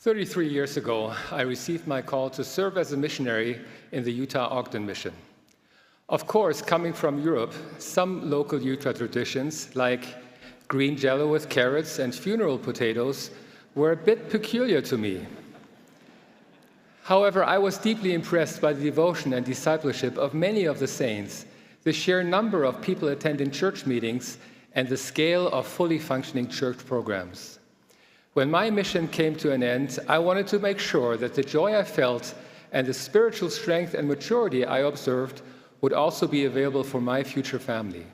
33 years ago, I received my call to serve as a missionary in the Utah Ogden Mission. Of course, coming from Europe, some local Utah traditions, like green jello with carrots and funeral potatoes, were a bit peculiar to me. However, I was deeply impressed by the devotion and discipleship of many of the saints, the sheer number of people attending church meetings, and the scale of fully functioning church programs. When my mission came to an end, I wanted to make sure that the joy I felt and the spiritual strength and maturity I observed would also be available for my future family.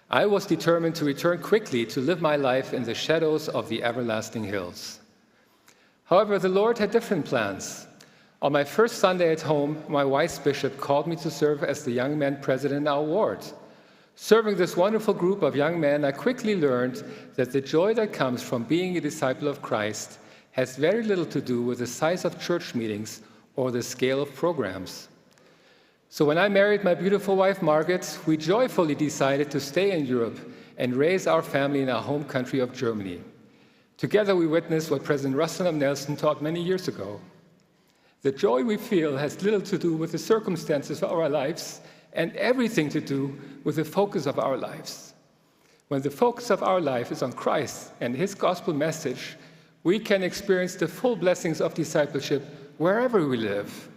I was determined to return quickly to live my life in the shadows of the everlasting hills. However, the Lord had different plans. On my first Sunday at home, my vice bishop called me to serve as the young men president in our ward. Serving this wonderful group of young men, I quickly learned that the joy that comes from being a disciple of Christ has very little to do with the size of church meetings or the scale of programs. So when I married my beautiful wife, Margret, we joyfully decided to stay in Europe and raise our family in our home country of Germany. Together we witnessed what President Russell M. Nelson taught many years ago. The joy we feel has little to do with the circumstances of our lives and everything to do with the focus of our lives. When the focus of our life is on Christ and His gospel message, we can experience the full blessings of discipleship wherever we live.